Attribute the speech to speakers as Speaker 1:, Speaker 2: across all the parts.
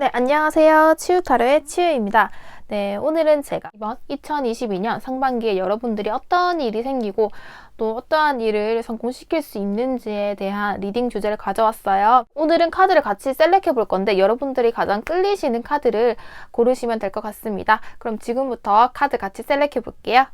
Speaker 1: 네, 안녕하세요. 치유타로의 치유입니다. 네, 오늘은 제가 이번 2022년 상반기에 여러분들이 어떤 일이 생기고 또 어떠한 일을 성공시킬 수 있는지에 대한 리딩 주제를 가져왔어요. 오늘은 카드를 같이 셀렉해 볼 건데 여러분들이 가장 끌리시는 카드를 고르시면 될 것 같습니다. 그럼 지금부터 카드 같이 셀렉해 볼게요.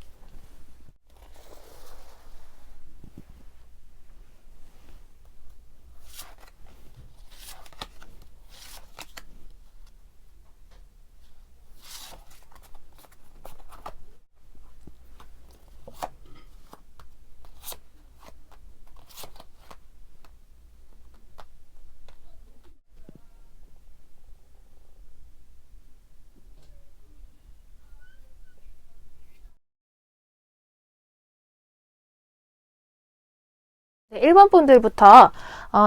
Speaker 1: 네, 1번 분들부터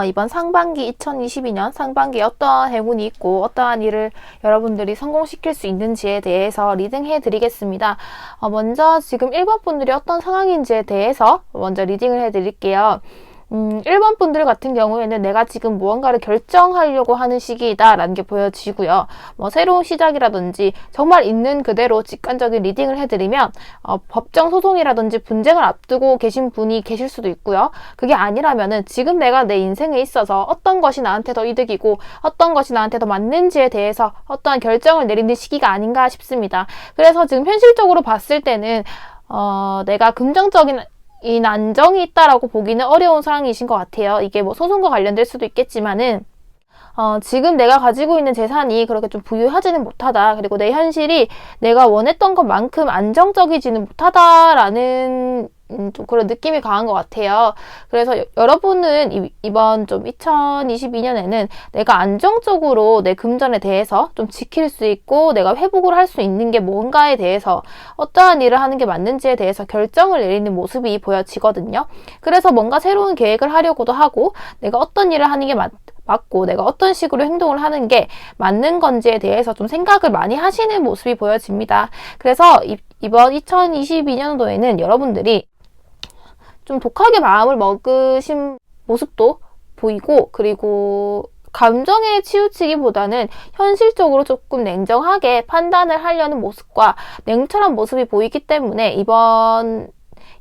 Speaker 1: 이번 상반기 2022년 상반기에 어떠한 행운이 있고 어떠한 일을 여러분들이 성공시킬 수 있는지에 대해서 리딩해 드리겠습니다. 먼저 지금 1번 분들이 어떤 상황인지에 대해서 먼저 리딩을 해 드릴게요. 1번 분들 같은 경우에는 내가 지금 무언가를 결정하려고 하는 시기이다 라는 게 보여지고요. 새로운 시작이라든지 정말 있는 그대로 직관적인 리딩을 해드리면 법정 소송이라든지 분쟁을 앞두고 계신 분이 계실 수도 있고요. 그게 아니라면은 지금 내가 내 인생에 있어서 어떤 것이 나한테 더 이득이고 어떤 것이 나한테 더 맞는지에 대해서 어떠한 결정을 내리는 시기가 아닌가 싶습니다. 그래서 지금 현실적으로 봤을 때는 내가 긍정적인 이 난정이 있다라고 보기는 어려운 상황이신 것 같아요. 이게 소송과 관련될 수도 있겠지만은 지금 내가 가지고 있는 재산이 그렇게 좀 부유하지는 못하다. 그리고 내 현실이 내가 원했던 것만큼 안정적이지는 못하다라는 좀 그런 느낌이 강한 것 같아요. 그래서 여러분은 이번 좀 2022년에는 내가 안정적으로 내 금전에 대해서 좀 지킬 수 있고 내가 회복을 할 수 있는 게 뭔가에 대해서 어떠한 일을 하는 게 맞는지에 대해서 결정을 내리는 모습이 보여지거든요. 그래서 뭔가 새로운 계획을 하려고도 하고 내가 어떤 일을 하는 게 맞고 내가 어떤 식으로 행동을 하는 게 맞는 건지에 대해서 좀 생각을 많이 하시는 모습이 보여집니다. 그래서 이번 2022년도에는 여러분들이 좀 독하게 마음을 먹으신 모습도 보이고 그리고 감정에 치우치기보다는 현실적으로 조금 냉정하게 판단을 하려는 모습과 냉철한 모습이 보이기 때문에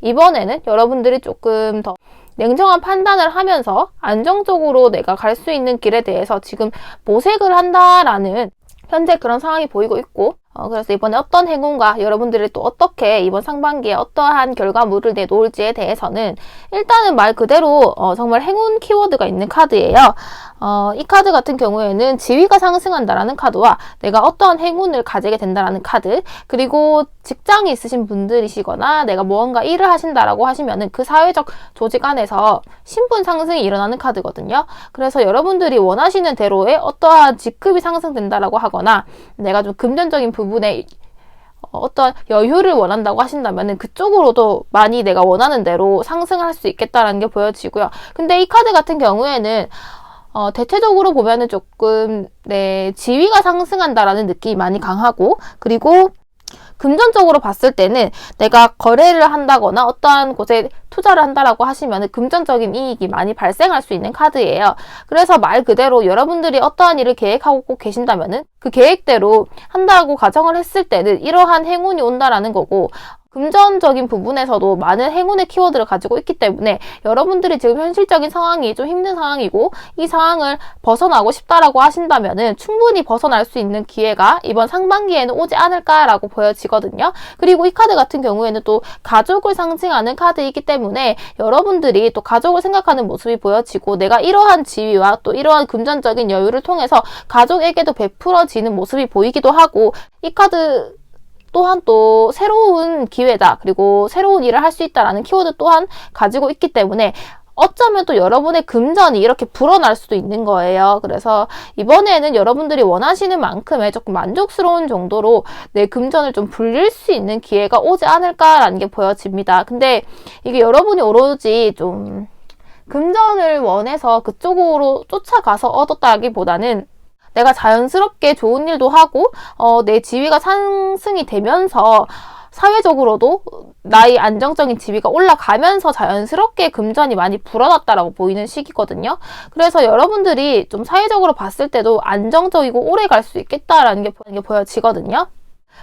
Speaker 1: 이번에는 여러분들이 조금 더 냉정한 판단을 하면서 안정적으로 내가 갈 수 있는 길에 대해서 지금 모색을 한다라는 현재 그런 상황이 보이고 있고 그래서 이번에 어떤 행운과 여러분들이 또 어떻게 이번 상반기에 어떠한 결과물을 내놓을지에 대해서는 일단은 말 그대로 정말 행운 키워드가 있는 카드예요. 이 카드 같은 경우에는 지위가 상승한다라는 카드와 내가 어떠한 행운을 가지게 된다라는 카드, 그리고 직장이 있으신 분들이시거나 내가 무언가 일을 하신다라고 하시면은 그 사회적 조직 안에서 신분 상승이 일어나는 카드거든요. 그래서 여러분들이 원하시는 대로의 어떠한 직급이 상승된다라고 하거나 내가 좀 금전적인 부분에 어떤 여유를 원한다고 하신다면 그쪽으로도 많이 내가 원하는 대로 상승할 수 있겠다라는 게 보여지고요. 근데 이 카드 같은 경우에는 대체적으로 보면은 조금 지위가 상승한다라는 느낌이 많이 강하고 그리고 금전적으로 봤을 때는 내가 거래를 한다거나 어떠한 곳에 투자를 한다라고 하시면 금전적인 이익이 많이 발생할 수 있는 카드예요. 그래서 말 그대로 여러분들이 어떠한 일을 계획하고 계신다면은 그 계획대로 한다고 가정을 했을 때는 이러한 행운이 온다라는 거고 금전적인 부분에서도 많은 행운의 키워드를 가지고 있기 때문에 여러분들이 지금 현실적인 상황이 좀 힘든 상황이고 이 상황을 벗어나고 싶다라고 하신다면은 충분히 벗어날 수 있는 기회가 이번 상반기에는 오지 않을까라고 보여지거든요. 그리고 이 카드 같은 경우에는 또 가족을 상징하는 카드이기 때문에 여러분들이 또 가족을 생각하는 모습이 보여지고 내가 이러한 지위와 또 이러한 금전적인 여유를 통해서 가족에게도 베풀어지는 모습이 보이기도 하고 이 카드 또한 또 새로운 기회다. 그리고 새로운 일을 할 수 있다라는 키워드 또한 가지고 있기 때문에 어쩌면 또 여러분의 금전이 이렇게 불어날 수도 있는 거예요. 그래서 이번에는 여러분들이 원하시는 만큼의 조금 만족스러운 정도로 내 금전을 좀 불릴 수 있는 기회가 오지 않을까라는 게 보여집니다. 근데 이게 여러분이 오로지 좀 금전을 원해서 그쪽으로 쫓아가서 얻었다기보다는 내가 자연스럽게 좋은 일도 하고 내 지위가 상승이 되면서 사회적으로도 나의 안정적인 지위가 올라가면서 자연스럽게 금전이 많이 불어났다라고 보이는 시기거든요. 그래서 여러분들이 좀 사회적으로 봤을 때도 안정적이고 오래 갈 수 있겠다라는 게 보여지거든요.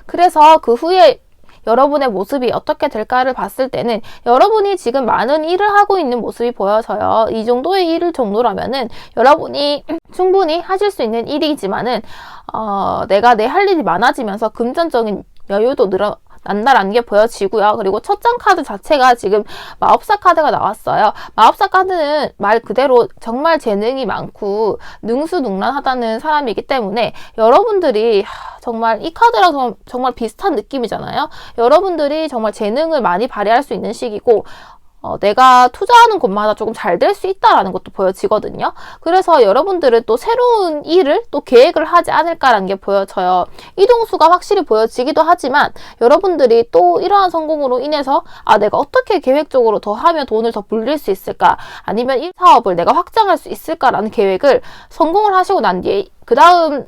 Speaker 1: 그래서 그 후에 여러분의 모습이 어떻게 될까를 봤을 때는 여러분이 지금 많은 일을 하고 있는 모습이 보여서요. 이 정도의 일 정도라면은 여러분이 충분히 하실 수 있는 일이지만은 내가 내 할 일이 많아지면서 금전적인 여유도 난다라는 게 보여지고요. 그리고 첫 장 카드 자체가 지금 마법사 카드가 나왔어요. 마법사 카드는 말 그대로 정말 재능이 많고 능수능란하다는 사람이기 때문에 여러분들이 정말 이 카드랑 정말 비슷한 느낌이잖아요. 여러분들이 정말 재능을 많이 발휘할 수 있는 시기고 내가 투자하는 곳마다 조금 잘 될 수 있다라는 것도 보여지거든요. 그래서 여러분들은 또 새로운 일을 또 계획을 하지 않을까라는 게 보여져요. 이동수가 확실히 보여지기도 하지만 여러분들이 또 이러한 성공으로 인해서 내가 어떻게 계획적으로 더 하면 돈을 더 불릴 수 있을까? 아니면 이 사업을 내가 확장할 수 있을까라는 계획을 성공을 하시고 난 뒤에 그 다음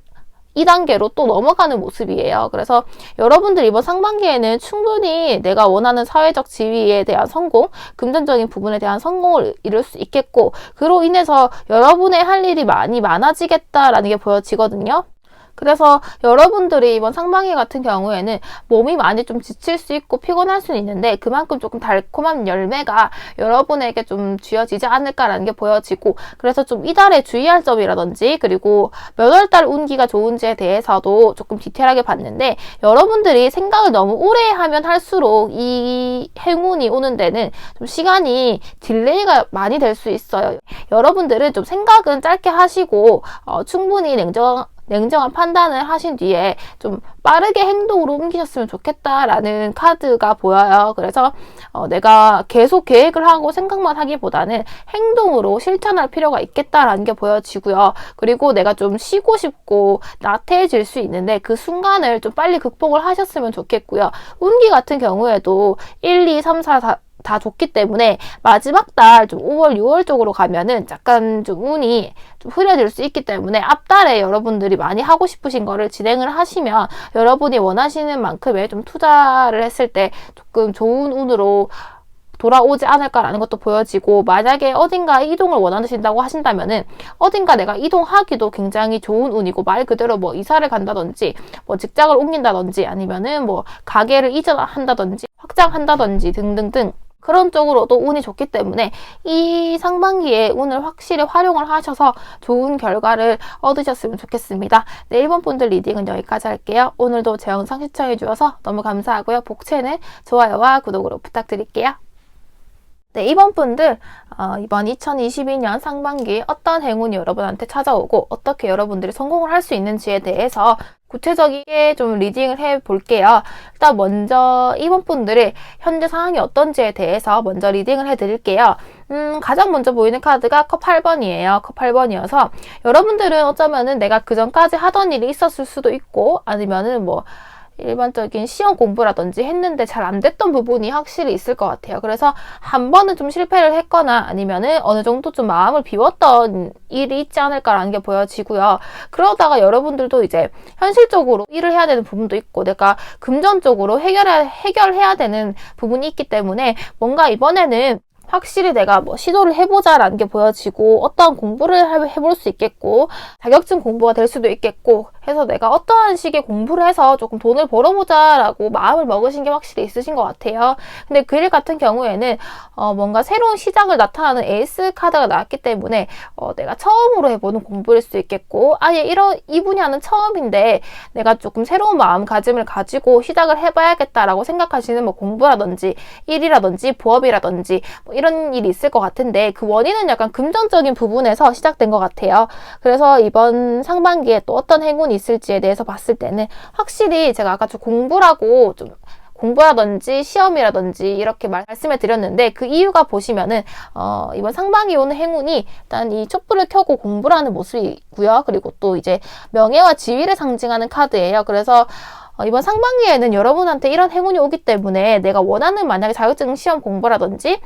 Speaker 1: 2단계로 또 넘어가는 모습이에요. 그래서 여러분들 이번 상반기에는 충분히 내가 원하는 사회적 지위에 대한 성공, 금전적인 부분에 대한 성공을 이룰 수 있겠고, 그로 인해서 여러분의 할 일이 많이 많아지겠다라는 게 보여지거든요. 그래서 여러분들이 이번 상반기 같은 경우에는 몸이 많이 좀 지칠 수 있고 피곤할 수는 있는데 그만큼 조금 달콤한 열매가 여러분에게 좀 쥐어지지 않을까라는 게 보여지고, 그래서 좀 이달에 주의할 점이라든지 그리고 몇 월달 운기가 좋은지에 대해서도 조금 디테일하게 봤는데, 여러분들이 생각을 너무 오래 하면 할수록 이 행운이 오는 데는 좀 시간이 딜레이가 많이 될 수 있어요. 여러분들은 좀 생각은 짧게 하시고 충분히 냉정한 판단을 하신 뒤에 좀 빠르게 행동으로 옮기셨으면 좋겠다라는 카드가 보여요. 그래서 내가 계속 계획을 하고 생각만 하기보다는 행동으로 실천할 필요가 있겠다라는 게 보여지고요. 그리고 내가 좀 쉬고 싶고 나태해질 수 있는데 그 순간을 좀 빨리 극복을 하셨으면 좋겠고요. 운기 같은 경우에도 1, 2, 3, 4, 다 좋기 때문에 마지막 달 좀 5월, 6월 쪽으로 가면은 약간 좀 운이 좀 흐려질 수 있기 때문에 앞달에 여러분들이 많이 하고 싶으신 거를 진행을 하시면 여러분이 원하시는 만큼의 좀 투자를 했을 때 조금 좋은 운으로 돌아오지 않을까라는 것도 보여지고, 만약에 어딘가 이동을 원하신다고 하신다면은 어딘가 내가 이동하기도 굉장히 좋은 운이고, 말 그대로 뭐 이사를 간다든지 뭐 직장을 옮긴다든지 아니면은 뭐 가게를 이전한다든지 확장한다든지 등등등 그런 쪽으로도 운이 좋기 때문에 이 상반기에 운을 확실히 활용을 하셔서 좋은 결과를 얻으셨으면 좋겠습니다. 네, 1번 분들 리딩은 여기까지 할게요. 오늘도 제 영상 시청해 주셔서 너무 감사하고요. 복채는 좋아요와 구독으로 부탁드릴게요. 네, 2번 분들 이번 2022년 상반기 어떤 행운이 여러분한테 찾아오고 어떻게 여러분들이 성공을 할 수 있는지에 대해서 구체적이게 좀 리딩을 해볼게요. 일단 먼저 2번 분들의 현재 상황이 어떤지에 대해서 먼저 리딩을 해드릴게요. 가장 먼저 보이는 카드가 컵 8번이에요. 컵 8번이어서 여러분들은 어쩌면은 내가 그전까지 하던 일이 있었을 수도 있고 아니면은 뭐 일반적인 시험 공부라든지 했는데 잘 안 됐던 부분이 확실히 있을 것 같아요. 그래서 한 번은 좀 실패를 했거나 아니면은 어느 정도 좀 마음을 비웠던 일이 있지 않을까라는 게 보여지고요. 그러다가 여러분들도 이제 현실적으로 일을 해야 되는 부분도 있고 내가 금전적으로 해결해야 되는 부분이 있기 때문에 뭔가 이번에는 확실히 내가 뭐 시도를 해보자라는 게 보여지고 어떠한 공부를 해볼 수 있겠고 자격증 공부가 될 수도 있겠고 해서 내가 어떠한 식의 공부를 해서 조금 돈을 벌어보자라고 마음을 먹으신 게 확실히 있으신 것 같아요. 근데 그 일 같은 경우에는 뭔가 새로운 시작을 나타나는 에이스 카드가 나왔기 때문에 내가 처음으로 해보는 공부일 수 있겠고 아예 이 분야는 처음인데 내가 조금 새로운 마음가짐을 가지고 시작을 해봐야겠다라고 생각하시는 뭐 공부라든지 일이라든지 부업이라든지 뭐 이런 일이 있을 것 같은데 그 원인은 약간 금전적인 부분에서 시작된 것 같아요. 그래서 이번 상반기에 또 어떤 행운이 있을지에 대해서 봤을 때는 확실히 제가 아까 좀 공부라든지 시험이라든지 이렇게 말씀을 드렸는데 그 이유가 보시면은 이번 상반기 오는 행운이 일단 이 촛불을 켜고 공부를 하는 모습이고요. 그리고 또 이제 명예와 지위를 상징하는 카드예요. 그래서 이번 상반기에는 여러분한테 이런 행운이 오기 때문에 내가 원하는 만약에 자격증 시험 공부라든지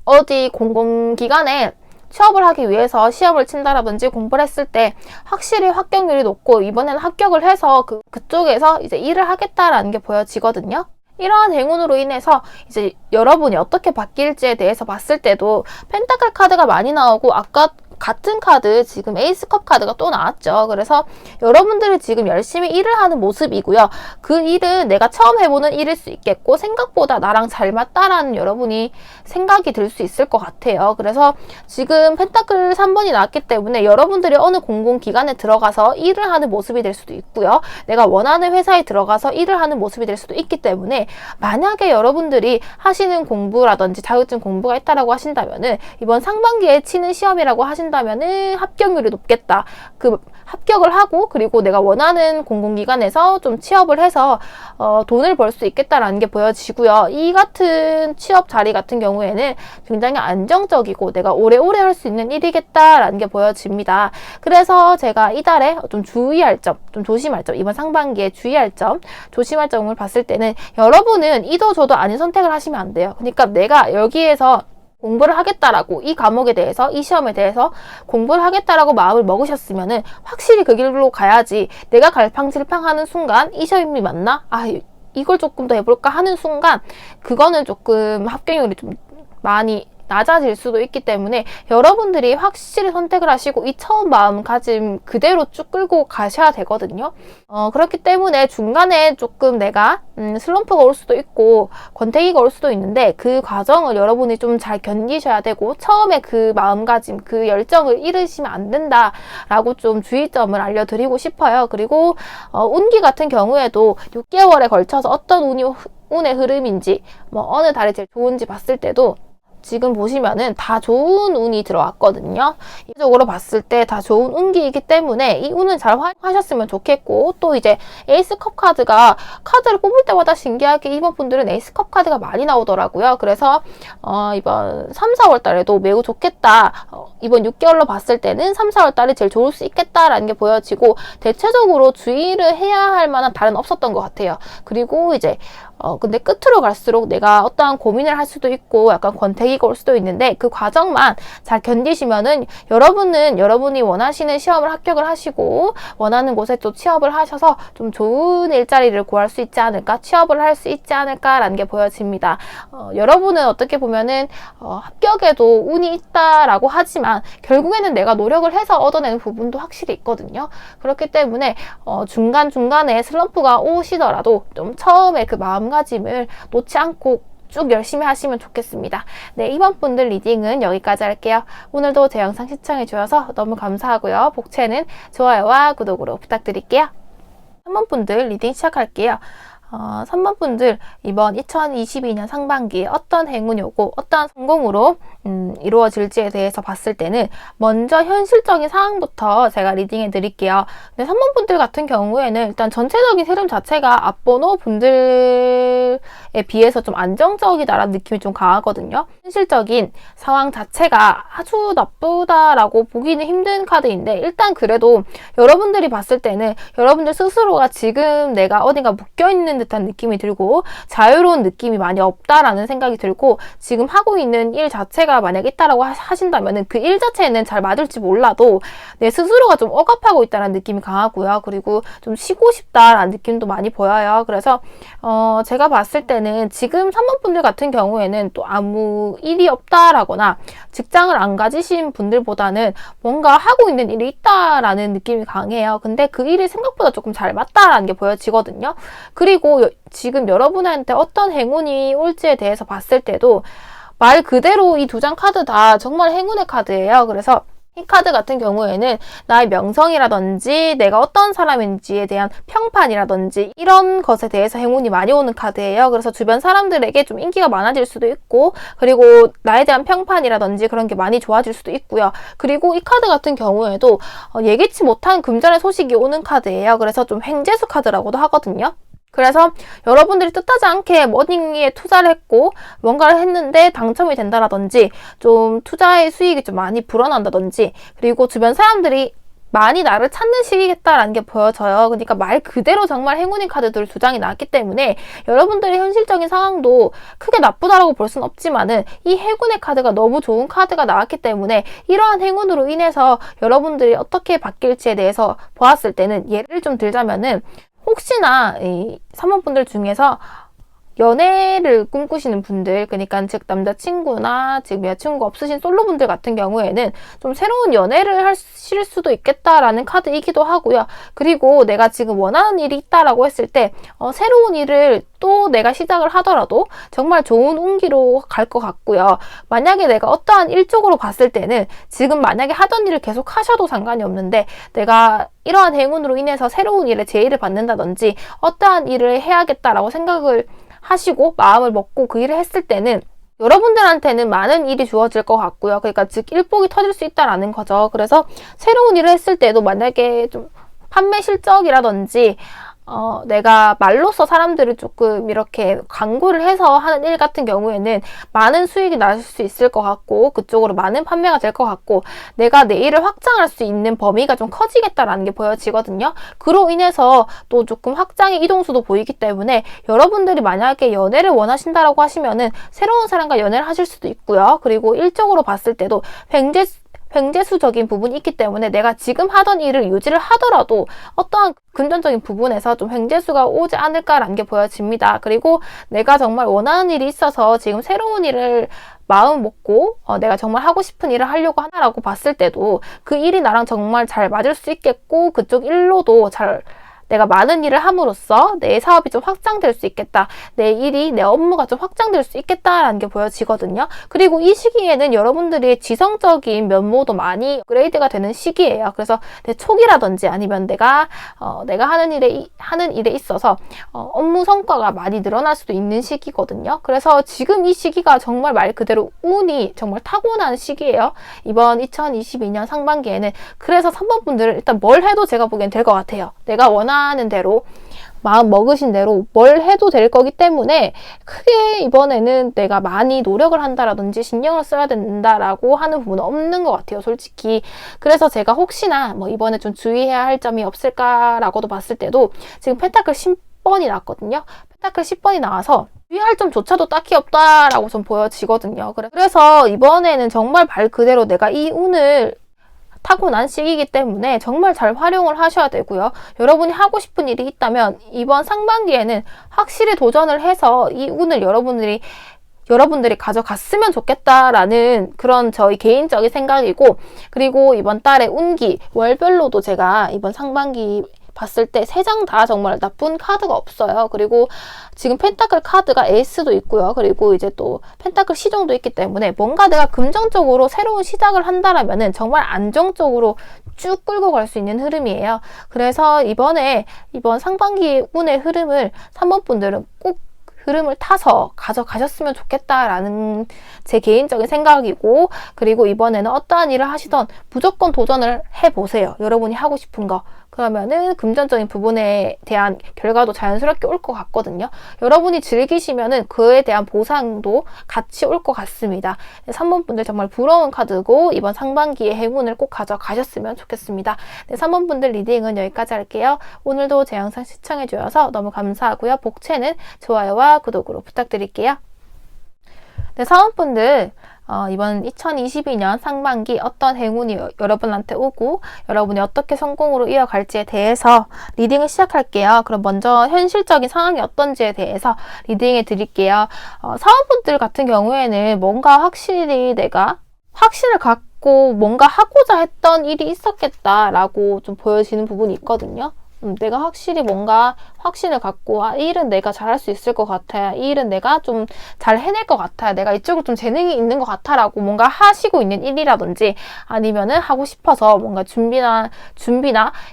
Speaker 1: 어디 공공기관에 취업을 하기 위해서 시험을 친다라든지 공부를 했을 때 확실히 합격률이 높고 이번에는 합격을 해서 그쪽에서 이제 일을 하겠다라는 게 보여지거든요. 이러한 행운으로 인해서 이제 여러분이 어떻게 바뀔지에 대해서 봤을 때도 펜타클 카드가 많이 나오고 아까 같은 카드 지금 에이스컵 카드가 또 나왔죠. 그래서 여러분들이 지금 열심히 일을 하는 모습이고요. 그 일은 내가 처음 해보는 일일 수 있겠고 생각보다 나랑 잘 맞다라는 여러분이 생각이 들 수 있을 것 같아요. 그래서 지금 펜타클 3번이 나왔기 때문에 여러분들이 어느 공공기관에 들어가서 일을 하는 모습이 될 수도 있고요. 내가 원하는 회사에 들어가서 일을 하는 모습이 될 수도 있기 때문에 만약에 여러분들이 하시는 공부라든지 자격증 공부가 있다라고 하신다면은 이번 상반기에 치는 시험이라고 하신다면은 합격률이 높겠다. 그 합격을 하고 그리고 내가 원하는 공공기관에서 좀 취업을 해서 돈을 벌 수 있겠다라는 게 보여지고요. 이 같은 취업 자리 같은 경우에는 굉장히 안정적이고 내가 오래오래 할 수 있는 일이겠다라는 게 보여집니다. 그래서 제가 이달에 좀 주의할 점, 좀 조심할 점, 이번 상반기에 주의할 점, 조심할 점을 봤을 때는 여러분은 이도 저도 아닌 선택을 하시면 안 돼요. 그러니까 내가 여기에서 공부를 하겠다라고 이 과목에 대해서 이 시험에 대해서 공부를 하겠다라고 마음을 먹으셨으면은 확실히 그 길로 가야지 내가 갈팡질팡하는 순간 이 시험이 맞나? 아 이걸 조금 더 해볼까 하는 순간 그거는 조금 합격률이 좀 많이 낮아질 수도 있기 때문에 여러분들이 확실히 선택을 하시고 이 처음 마음가짐 그대로 쭉 끌고 가셔야 되거든요. 그렇기 때문에 중간에 조금 내가 슬럼프가 올 수도 있고 권태기가 올 수도 있는데 그 과정을 여러분이 좀 잘 견디셔야 되고 처음에 그 마음가짐, 그 열정을 잃으시면 안 된다라고 좀 주의점을 알려드리고 싶어요. 그리고 운기 같은 경우에도 6개월에 걸쳐서 어떤 운의 흐름인지 어느 달이 제일 좋은지 봤을 때도 지금 보시면은 다 좋은 운이 들어왔거든요. 이쪽으로 봤을 때 다 좋은 운기이기 때문에 이 운은 잘 활용하셨으면 좋겠고 또 이제 에이스컵 카드가 카드를 뽑을 때마다 신기하게 이번 분들은 에이스컵 카드가 많이 나오더라고요. 그래서 이번 3, 4월 달에도 매우 좋겠다. 이번 6개월로 봤을 때는 3, 4월 달이 제일 좋을 수 있겠다라는 게 보여지고 대체적으로 주의를 해야 할 만한 달은 없었던 것 같아요. 그리고 이제 근데 끝으로 갈수록 내가 어떠한 고민을 할 수도 있고 약간 권태기가 올 수도 있는데 그 과정만 잘 견디시면은 여러분이 원하시는 시험을 합격을 하시고 원하는 곳에 또 취업을 하셔서 좀 좋은 일자리를 구할 수 있지 않을까, 취업을 할 수 있지 않을까라는 게 보여집니다. 여러분은 어떻게 보면은 합격에도 운이 있다라고 하지만 결국에는 내가 노력을 해서 얻어내는 부분도 확실히 있거든요. 그렇기 때문에 중간중간에 슬럼프가 오시더라도 좀 처음에 그 마음가짐을 놓지 않고 쭉 열심히 하시면 좋겠습니다. 네, 이번 분들 리딩은 여기까지 할게요. 오늘도 제 영상 시청해 주셔서 너무 감사하고요. 복채는 좋아요와 구독으로 부탁드릴게요. 3번 분들 리딩 시작할게요. 3번 분들 이번 2022년 상반기에 어떤 행운이 오고 어떠한 성공으로 이루어질지에 대해서 봤을 때는 먼저 현실적인 상황부터 제가 리딩해 드릴게요. 근데 3번 분들 같은 경우에는 일단 전체적인 흐름 자체가 앞번호 분들에 비해서 좀 안정적이다라는 느낌이 좀 강하거든요. 현실적인 상황 자체가 아주 나쁘다라고 보기는 힘든 카드인데 일단 그래도 여러분들이 봤을 때는 여러분들 스스로가 지금 내가 어딘가 묶여있는 듯한 느낌이 들고 자유로운 느낌이 많이 없다라는 생각이 들고 지금 하고 있는 일 자체가 만약 있다라고 하신다면 그 일 자체는 잘 맞을지 몰라도 내 스스로가 좀 억압하고 있다는 느낌이 강하고요. 그리고 좀 쉬고 싶다라는 느낌도 많이 보여요. 그래서 제가 봤을 때는 지금 3번 분들 같은 경우에는 또 아무 일이 없다라거나 직장을 안 가지신 분들보다는 뭔가 하고 있는 일이 있다라는 느낌이 강해요. 근데 그 일이 생각보다 조금 잘 맞다라는 게 보여지거든요. 그리고 지금 여러분한테 어떤 행운이 올지에 대해서 봤을 때도 말 그대로 이 두 장 카드 다 정말 행운의 카드예요. 그래서 이 카드 같은 경우에는 나의 명성이라든지 내가 어떤 사람인지에 대한 평판이라든지 이런 것에 대해서 행운이 많이 오는 카드예요. 그래서 주변 사람들에게 좀 인기가 많아질 수도 있고 그리고 나에 대한 평판이라든지 그런 게 많이 좋아질 수도 있고요. 그리고 이 카드 같은 경우에도 예기치 못한 금전의 소식이 오는 카드예요. 그래서 좀 횡재수 카드라고도 하거든요. 그래서 여러분들이 뜻하지 않게 머니에 투자를 했고 뭔가를 했는데 당첨이 된다라든지 좀 투자의 수익이 좀 많이 불어난다든지 그리고 주변 사람들이 많이 나를 찾는 시기겠다라는 게 보여져요. 그러니까 말 그대로 정말 행운인 카드들 두 장이 나왔기 때문에 여러분들의 현실적인 상황도 크게 나쁘다라고 볼 수는 없지만은 이 행운의 카드가 너무 좋은 카드가 나왔기 때문에 이러한 행운으로 인해서 여러분들이 어떻게 바뀔지에 대해서 보았을 때는 예를 좀 들자면은 혹시나 이 3번 분들 중에서 연애를 꿈꾸시는 분들, 그러니까 즉 남자친구나 즉 여자친구가 없으신 솔로분들 같은 경우에는 좀 새로운 연애를 하실 수도 있겠다라는 카드이기도 하고요. 그리고 내가 지금 원하는 일이 있다라고 했을 때 새로운 일을 또 내가 시작을 하더라도 정말 좋은 운기로 갈 것 같고요. 만약에 내가 어떠한 일적으로 봤을 때는 지금 만약에 하던 일을 계속 하셔도 상관이 없는데 내가 이러한 행운으로 인해서 새로운 일에 제의를 받는다든지 어떠한 일을 해야겠다라고 생각을 하시고 마음을 먹고 그 일을 했을 때는 여러분들한테는 많은 일이 주어질 것 같고요. 그러니까 즉 일복이 터질 수 있다라는 거죠. 그래서 새로운 일을 했을 때도 만약에 좀 판매 실적이라든지 내가 말로써 사람들을 조금 이렇게 광고를 해서 하는 일 같은 경우에는 많은 수익이 날 수 있을 것 같고 그쪽으로 많은 판매가 될 것 같고 내가 내 일을 확장할 수 있는 범위가 좀 커지겠다라는 게 보여지거든요. 그로 인해서 또 조금 확장의 이동수도 보이기 때문에 여러분들이 만약에 연애를 원하신다라고 하시면은 새로운 사람과 연애를 하실 수도 있고요. 그리고 일적으로 봤을 때도 횡재수적인 부분이 있기 때문에 내가 지금 하던 일을 유지를 하더라도 어떠한 금전적인 부분에서 좀 횡재수가 오지 않을까라는 게 보여집니다. 그리고 내가 정말 원하는 일이 있어서 지금 새로운 일을 마음 먹고 내가 정말 하고 싶은 일을 하려고 하나라고 봤을 때도 그 일이 나랑 정말 잘 맞을 수 있겠고 그쪽 일로도 내가 많은 일을 함으로써 내 사업이 좀 확장될 수 있겠다. 내 일이, 내 업무가 좀 확장될 수 있겠다라는 게 보여지거든요. 그리고 이 시기에는 여러분들이 지성적인 면모도 많이 업그레이드가 되는 시기예요. 그래서 내 촉이라든지 아니면 내가 하는 일에 있어서 업무 성과가 많이 늘어날 수도 있는 시기거든요. 그래서 지금 이 시기가 정말 말 그대로 운이 정말 타고난 시기예요. 이번 2022년 상반기에는. 그래서 3번 분들은 일단 뭘 해도 제가 보기엔 될 것 같아요. 내가 원하는 대로 마음 먹으신 대로 뭘 해도 될 거기 때문에 크게 이번에는 내가 많이 노력을 한다라든지 신경을 써야 된다라고 하는 부분은 없는 것 같아요, 솔직히. 그래서 제가 혹시나 이번에 좀 주의해야 할 점이 없을까라고도 봤을 때도 지금 펜타클 10번이 나왔거든요. 펜타클 10번이 나와서 주의할 점조차도 딱히 없다라고 좀 보여지거든요. 그래서 이번에는 정말 말 그대로 내가 이 운을 타고난 시기이기 때문에 정말 잘 활용을 하셔야 되고요. 여러분이 하고 싶은 일이 있다면 이번 상반기에는 확실히 도전을 해서 이 운을 여러분들이 가져갔으면 좋겠다라는 그런 저희 개인적인 생각이고, 그리고 이번 달에 운기 월별로도 제가 이번 상반기 봤을 때 3장 다 정말 나쁜 카드가 없어요. 그리고 지금 펜타클 카드가 에이스도 있고요. 그리고 이제 또 펜타클 시종도 있기 때문에 뭔가 내가 금전적으로 새로운 시작을 한다라면은 정말 안정적으로 쭉 끌고 갈 수 있는 흐름이에요. 그래서 이번 상반기 운의 흐름을 3번 분들은 꼭 흐름을 타서 가져가셨으면 좋겠다라는 제 개인적인 생각이고, 그리고 이번에는 어떠한 일을 하시던 무조건 도전을 해보세요. 여러분이 하고 싶은 거. 그러면은 금전적인 부분에 대한 결과도 자연스럽게 올 것 같거든요. 여러분이 즐기시면은 그에 대한 보상도 같이 올 것 같습니다. 3번 분들 정말 부러운 카드고 이번 상반기에 행운을 꼭 가져가셨으면 좋겠습니다. 네, 3번 분들 리딩은 여기까지 할게요. 오늘도 제 영상 시청해주셔서 너무 감사하고요. 복채는 좋아요와 구독으로 부탁드릴게요. 네, 4번 분들 이번 2022년 상반기 어떤 행운이 여러분한테 오고 여러분이 어떻게 성공으로 이어갈지에 대해서 리딩을 시작할게요. 그럼 먼저 현실적인 상황이 어떤지에 대해서 리딩해 드릴게요. 사원분들 같은 경우에는 뭔가 확실히 내가 확신을 갖고 뭔가 하고자 했던 일이 있었겠다라고 좀 보여지는 부분이 있거든요. 내가 확실히 뭔가 확신을 갖고 이 일은 내가 잘할 수 있을 것 같아. 이 일은 내가 좀 잘 해낼 것 같아. 내가 이쪽에 좀 재능이 있는 것 같아 라고 뭔가 하시고 있는 일이라든지 아니면은 하고 싶어서 뭔가 준비나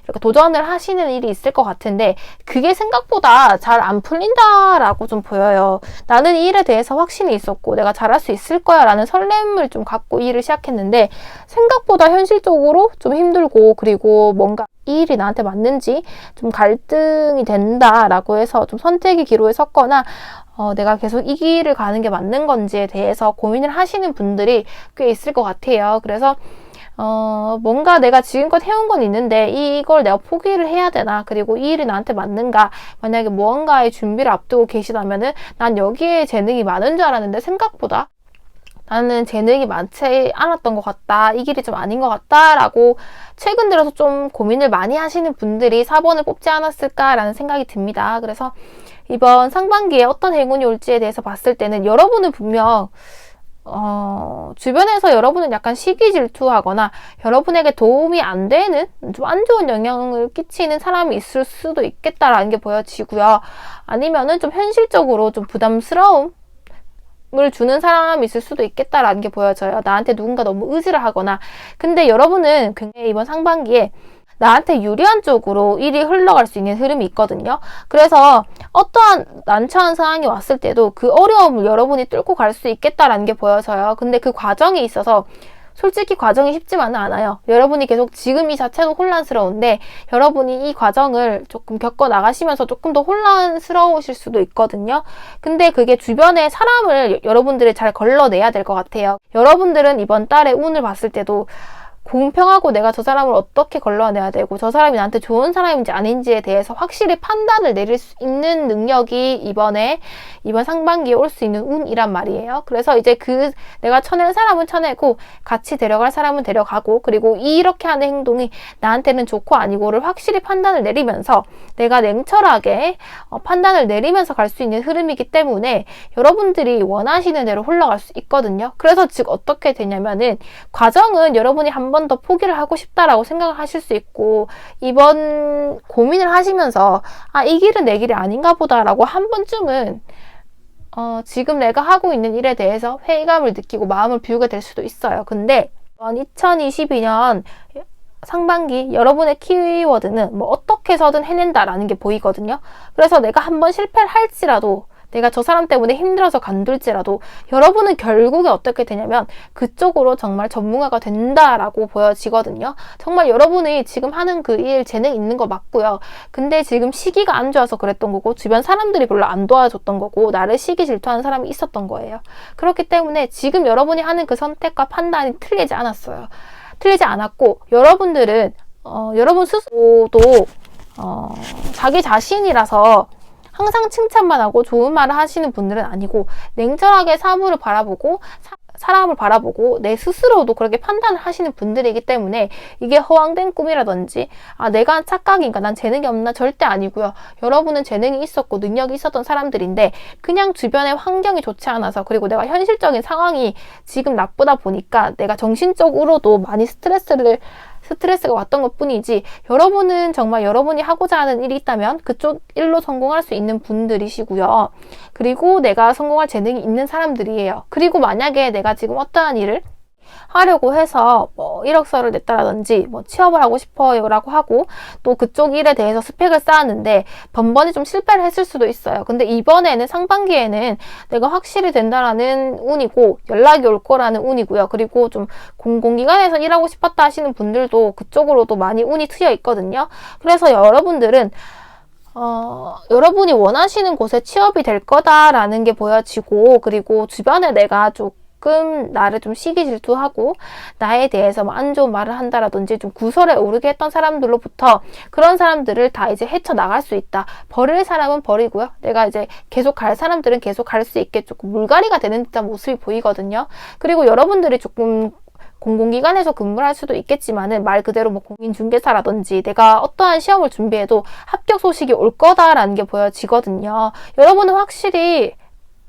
Speaker 1: 이렇게 도전을 하시는 일이 있을 것 같은데 그게 생각보다 잘 안 풀린다라고 좀 보여요. 나는 이 일에 대해서 확신이 있었고 내가 잘할 수 있을 거야 라는 설렘을 좀 갖고 이 일을 시작했는데 생각보다 현실적으로 좀 힘들고 그리고 뭔가 이 일이 나한테 맞는지 좀 갈등이 된다라고 해서 좀 선택의 기로에 섰거나 내가 계속 이 길을 가는 게 맞는 건지에 대해서 고민을 하시는 분들이 꽤 있을 것 같아요. 그래서 뭔가 내가 지금껏 해온 건 있는데 이걸 내가 포기를 해야 되나? 그리고 이 일이 나한테 맞는가? 만약에 무언가의 준비를 앞두고 계시다면은 난 여기에 재능이 많은 줄 알았는데 생각보다 나는 재능이 많지 않았던 것 같다. 이 길이 좀 아닌 것 같다. 라고 최근 들어서 좀 고민을 많이 하시는 분들이 4번을 뽑지 않았을까라는 생각이 듭니다. 그래서 이번 상반기에 어떤 행운이 올지에 대해서 봤을 때는 여러분은 분명 주변에서 여러분은 약간 시기 질투하거나 여러분에게 도움이 안 되는 좀 안 좋은 영향을 끼치는 사람이 있을 수도 있겠다라는 게 보여지고요. 아니면은 좀 현실적으로 좀 부담스러움 을 주는 사람이 있을 수도 있겠다라는 게 보여져요. 나한테 누군가 너무 의지를 하거나. 근데 여러분은 굉장히 이번 상반기에 나한테 유리한 쪽으로 일이 흘러갈 수 있는 흐름이 있거든요. 그래서 어떠한 난처한 상황이 왔을 때도 그 어려움을 여러분이 뚫고 갈 수 있겠다라는 게 보여져요. 근데 그 과정에 있어서 솔직히 과정이 쉽지만은 않아요. 여러분이 계속 지금 이 자체도 혼란스러운데 여러분이 이 과정을 조금 겪어 나가시면서 조금 더 혼란스러우실 수도 있거든요. 근데 그게 주변에 사람을 여러분들이 잘 걸러내야 될 것 같아요. 여러분들은 이번 달에 운을 봤을 때도 공평하고 내가 저 사람을 어떻게 걸러내야 되고 저 사람이 나한테 좋은 사람인지 아닌지에 대해서 확실히 판단을 내릴 수 있는 능력이 이번 상반기에 올 수 있는 운이란 말이에요. 그래서 이제 내가 쳐낼 사람은 쳐내고 같이 데려갈 사람은 데려가고 그리고 이렇게 하는 행동이 나한테는 좋고 아니고를 확실히 판단을 내리면서 내가 냉철하게 판단을 내리면서 갈 수 있는 흐름이기 때문에 여러분들이 원하시는 대로 흘러갈 수 있거든요. 그래서 즉 어떻게 되냐면은 과정은 여러분이 한 번 더 포기를 하고 싶다라고 생각을 하실 수 있고 이번 고민을 하시면서 이 길은 내 길이 아닌가 보다라고 한 번쯤은 지금 내가 하고 있는 일에 대해서 회의감을 느끼고 마음을 비우게 될 수도 있어요. 근데 2022년 상반기 여러분의 키워드는 뭐 어떻게 해서든 해낸다라는 게 보이거든요. 그래서 내가 한번 실패를 할지라도 내가 저 사람 때문에 힘들어서 간둘지라도 여러분은 결국에 어떻게 되냐면 그쪽으로 정말 전문가가 된다라고 보여지거든요. 정말 여러분이 지금 하는 그 일 재능 있는 거 맞고요. 근데 지금 시기가 안 좋아서 그랬던 거고 주변 사람들이 별로 안 도와줬던 거고 나를 시기 질투하는 사람이 있었던 거예요. 그렇기 때문에 지금 여러분이 하는 그 선택과 판단이 틀리지 않았어요. 틀리지 않았고 여러분들은 여러분 스스로도 자기 자신이라서 항상 칭찬만 하고 좋은 말을 하시는 분들은 아니고 냉철하게 사물을 바라보고 사람을 바라보고 내 스스로도 그렇게 판단을 하시는 분들이기 때문에 이게 허황된 꿈이라든지 내가 착각인가 난 재능이 없나 절대 아니고요. 여러분은 재능이 있었고 능력이 있었던 사람들인데 그냥 주변의 환경이 좋지 않아서 그리고 내가 현실적인 상황이 지금 나쁘다 보니까 내가 정신적으로도 많이 스트레스가 왔던 것 뿐이지 여러분은 정말 여러분이 하고자 하는 일이 있다면 그쪽 일로 성공할 수 있는 분들이시고요. 그리고 내가 성공할 재능이 있는 사람들이에요. 그리고 만약에 내가 지금 어떠한 일을 하려고 해서 뭐 이력서를 냈다라든지 뭐 취업을 하고 싶어요 라고 하고 또 그쪽 일에 대해서 스펙을 쌓았는데 번번이 좀 실패를 했을 수도 있어요. 근데 이번에는 상반기에는 내가 확실히 된다라는 운이고 연락이 올 거라는 운이고요. 그리고 좀 공공기관에서 일하고 싶었다 하시는 분들도 그쪽으로도 많이 운이 트여 있거든요. 그래서 여러분들은 여러분이 원하시는 곳에 취업이 될 거다라는 게 보여지고 그리고 주변에 내가 조금 나를 좀 시기 질투하고 나에 대해서 뭐 안 좋은 말을 한다라든지 좀 구설에 오르게 했던 사람들로부터 그런 사람들을 다 이제 헤쳐나갈 수 있다. 버릴 사람은 버리고요. 내가 이제 계속 갈 사람들은 계속 갈 수 있게 조금 물갈이가 되는 듯한 모습이 보이거든요. 그리고 여러분들이 조금 공공기관에서 근무를 할 수도 있겠지만은 말 그대로 뭐 공인중개사라든지 내가 어떠한 시험을 준비해도 합격 소식이 올 거다라는 게 보여지거든요. 여러분은 확실히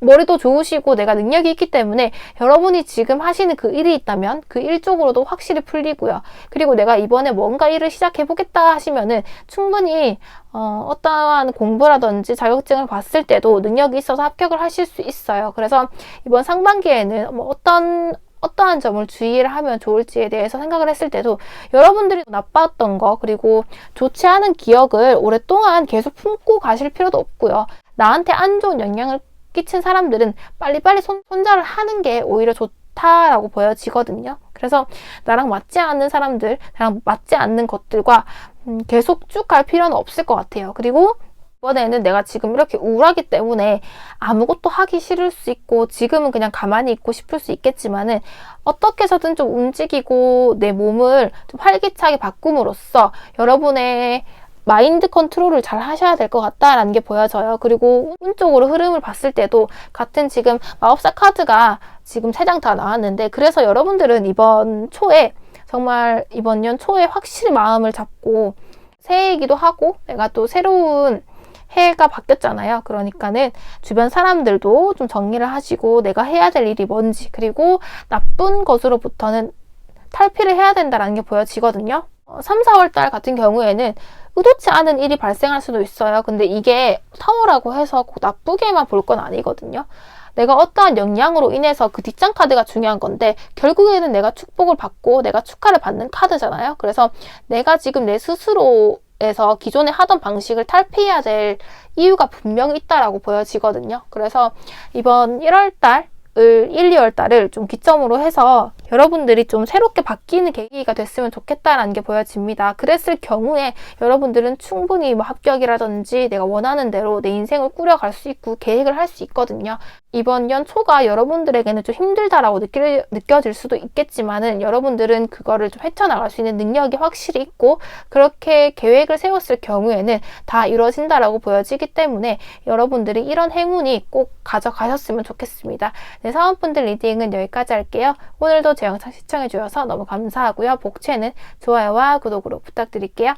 Speaker 1: 머리도 좋으시고 내가 능력이 있기 때문에 여러분이 지금 하시는 그 일이 있다면 그 일 쪽으로도 확실히 풀리고요. 그리고 내가 이번에 뭔가 일을 시작해보겠다 하시면은 충분히 어떠한 공부라든지 자격증을 봤을 때도 능력이 있어서 합격을 하실 수 있어요. 그래서 이번 상반기에는 뭐 어떠한 점을 주의를 하면 좋을지에 대해서 생각을 했을 때도 여러분들이 나빴던 거 그리고 좋지 않은 기억을 오랫동안 계속 품고 가실 필요도 없고요. 나한테 안 좋은 영향을 끼친 사람들은 빨리빨리 손절을 하는 게 오히려 좋다라고 보여지거든요. 그래서 나랑 맞지 않는 사람들, 나랑 맞지 않는 것들과 계속 쭉 갈 필요는 없을 것 같아요. 그리고 이번에는 내가 지금 이렇게 우울하기 때문에 아무것도 하기 싫을 수 있고 지금은 그냥 가만히 있고 싶을 수 있겠지만은 어떻게 해서든 좀 움직이고 내 몸을 좀 활기차게 바꿈으로써 여러분의 마인드 컨트롤을 잘 하셔야 될 것 같다라는 게 보여져요. 그리고 운 쪽으로 흐름을 봤을 때도 같은 지금 마법사 카드가 지금 3장 다 나왔는데 그래서 여러분들은 이번 초에 정말 이번 년 초에 확실히 마음을 잡고 새해이기도 하고 내가 또 새로운 해가 바뀌었잖아요. 그러니까는 주변 사람들도 좀 정리를 하시고 내가 해야 될 일이 뭔지 그리고 나쁜 것으로부터는 탈피를 해야 된다는 게 보여지거든요. 3, 4월 달 같은 경우에는 의도치 않은 일이 발생할 수도 있어요. 근데 이게 타워라고 해서 꼭 나쁘게만 볼 건 아니거든요. 내가 어떠한 영향으로 인해서 그 뒷장 카드가 중요한 건데 결국에는 내가 축복을 받고 내가 축하를 받는 카드잖아요. 그래서 내가 지금 내 스스로에서 기존에 하던 방식을 탈피해야 될 이유가 분명히 있다라고 보여지거든요. 그래서 이번 1월 달 1, 2월 달을 좀 기점으로 해서 여러분들이 좀 새롭게 바뀌는 계기가 됐으면 좋겠다라는 게 보여집니다. 그랬을 경우에 여러분들은 충분히 뭐 합격이라든지 내가 원하는 대로 내 인생을 꾸려갈 수 있고 계획을 할 수 있거든요. 이번 연 초가 여러분들에게는 좀 힘들다라고 느껴질 수도 있겠지만은 여러분들은 그거를 좀 헤쳐나갈 수 있는 능력이 확실히 있고 그렇게 계획을 세웠을 경우에는 다 이루어진다라고 보여지기 때문에 여러분들이 이런 행운이 꼭 가져가셨으면 좋겠습니다. 네, 사원분들 리딩은 여기까지 할게요. 오늘도 제 영상 시청해주셔서 너무 감사하고요. 복채는 좋아요와 구독으로 부탁드릴게요.